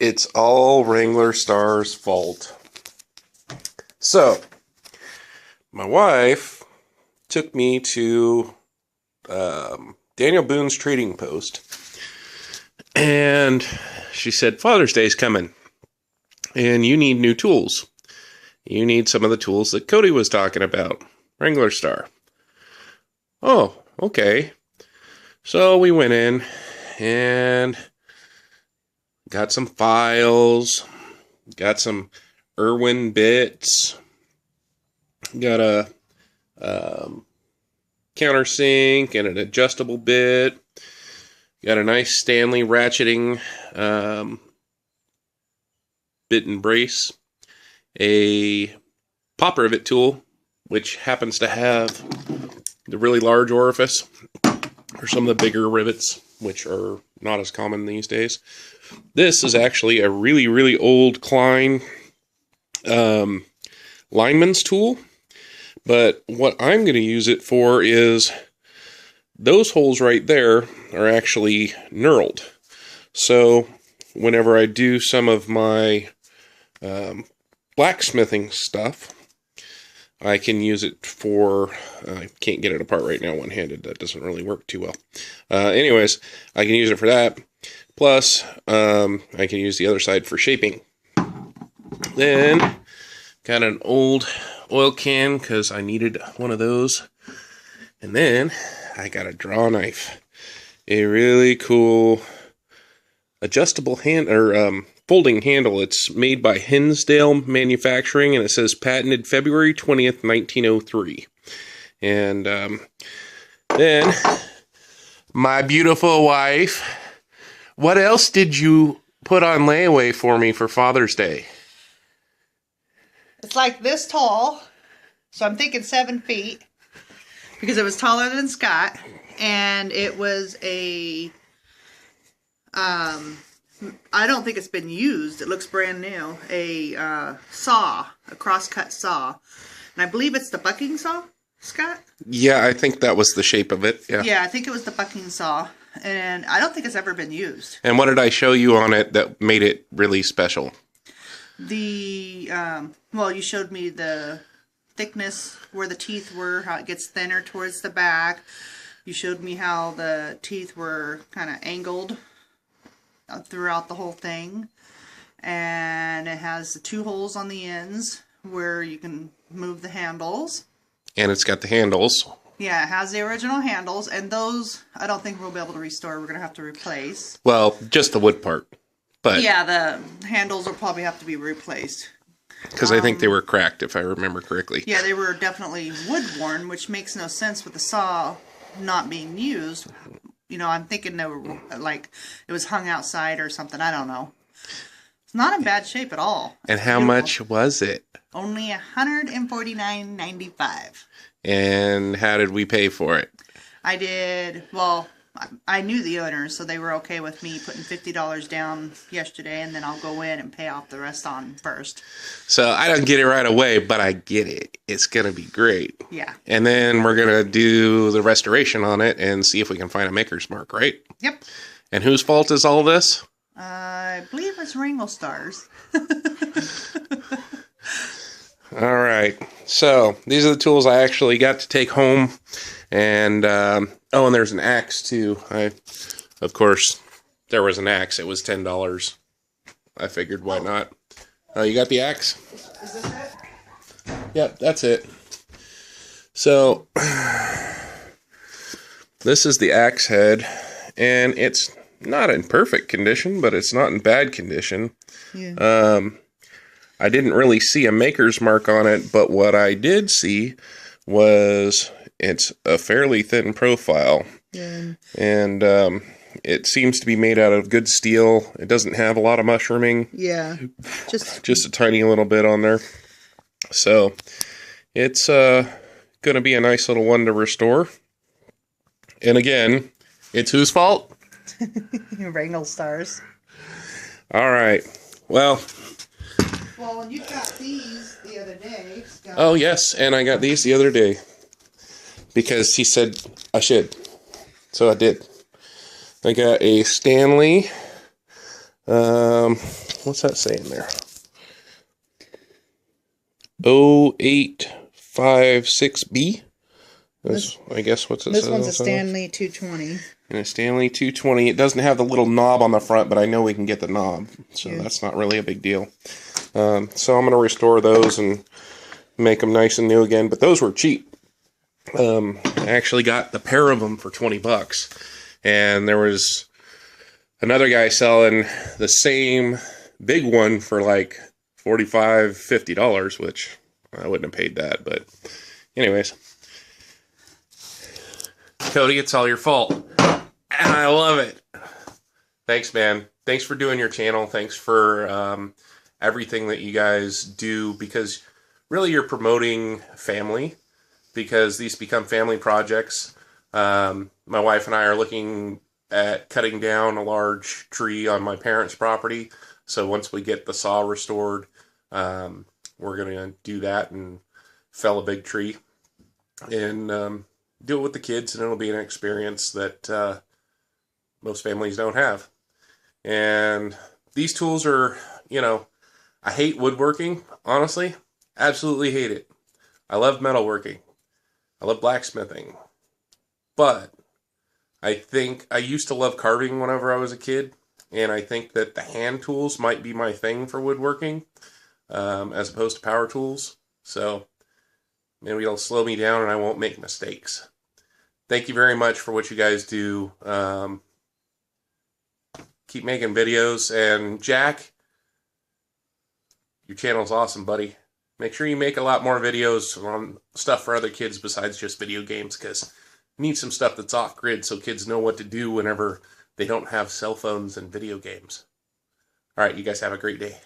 it's all Wranglerstar's fault. So, my wife took me to Daniel Boone's Trading Post, and she said, Father's Day's coming, and you need new tools. You need some of the tools that Cody was talking about, Wranglerstar. Oh, okay. So we went in and got some files, got some Irwin bits, got a countersink and an adjustable bit, got a nice Stanley ratcheting bit and brace, a pop rivet tool, which happens to have the really large orifice, or some of the bigger rivets, which are not as common these days. This is actually a really, really old Klein lineman's tool, but what I'm going to use it for is those holes right there are actually knurled. So whenever I do some of my blacksmithing stuff, I can use it for, I can't get it apart right now one-handed, that doesn't really work too well. Anyways, I can use it for that, plus I can use the other side for shaping. Then, got an old oil can, because I needed one of those. And then, I got a draw knife. A really cool adjustable hand, or folding handle. It's made by Hinsdale Manufacturing, and it says patented February 20th, 1903. And then, my beautiful wife, what else did you put on layaway for me for Father's Day? It's like this tall, so I'm thinking 7 feet, because it was taller than Scott, and it was a, I don't think it's been used. It looks brand new. A saw, a crosscut saw. And I believe it's the bucking saw, Scott? Yeah, I think that was the shape of it. Yeah. Yeah, I think it was the bucking saw. And I don't think it's ever been used. And what did I show you on it that made it really special? The, well, you showed me the thickness where the teeth were, how it gets thinner towards the back. You showed me how the teeth were kind of angled throughout the whole thing, and it has the 2 holes on the ends where you can move the handles, and it's got the handles. Yeah, it has the original handles, and those I don't think we'll be able to restore. We're gonna have to replace. Well, just the wood part, but yeah, the handles will probably have to be replaced, because I think they were cracked, if I remember correctly. Yeah, they were definitely wood worn, which makes no sense with the saw not being used. You know, I'm thinking they were, like, it was hung outside or something. I don't know. It's not in bad shape at all. And how much was it? Only $149.95. And how did we pay for it? I did, well, I knew the owners, so they were okay with me putting $50 down yesterday, and then I'll go in and pay off the rest on first. So I don't get it right away, but I get it. It's going to be great. Yeah. And then we're going to do the restoration on it and see if we can find a maker's mark, right? Yep. And whose fault is all this? I believe it's Wranglerstar's. All right. So these are the tools I actually got to take home. And, oh, and there's an axe, too. Of course, there was an axe. It was $10. I figured, why not? Oh, you got the axe? Is this it? Yep, that's it. So, this is the axe head, and it's not in perfect condition, but it's not in bad condition. Yeah. I didn't really see a maker's mark on it, but what I did see was it's a fairly thin profile. Yeah. And it seems to be made out of good steel. It doesn't have a lot of mushrooming. Yeah. Just a tiny little bit on there. So it's going to be a nice little one to restore. And again, it's whose fault? Wranglerstar's. All right. Well, you got these the other day. Scott. Oh, yes, and I got these the other day because he said I should. So I did. I got a Stanley what's that saying there? 0856B? That's, I guess, what's it This says one's a also? Stanley 220. And a Stanley 220. It doesn't have the little knob on the front, but I know we can get the knob, so Yeah. that's not really a big deal. So I'm going to restore those and make them nice and new again, but those were cheap. I actually got the pair of them for $20, and there was another guy selling the same big one for like $45, $50, which I wouldn't have paid that, but anyways. Cody, it's all your fault. And I love it. Thanks, man. Thanks for doing your channel. Thanks for everything that you guys do, because really you're promoting family, because these become family projects. My wife and I are looking at cutting down a large tree on my parents' property. So once we get the saw restored, we're going to do that and fell a big tree and do it with the kids, and it'll be an experience that most families don't have. And these tools are, I hate woodworking, honestly. Absolutely hate it. I love metalworking. I love blacksmithing. But I think I used to love carving whenever I was a kid, and I think that the hand tools might be my thing for woodworking, as opposed to power tools. So maybe it'll slow me down and I won't make mistakes. Thank you very much for what you guys do. Keep making videos. And Jack, your channel's awesome, buddy. Make sure you make a lot more videos on stuff for other kids besides just video games, because you need some stuff that's off-grid so kids know what to do whenever they don't have cell phones and video games. All right, you guys have a great day.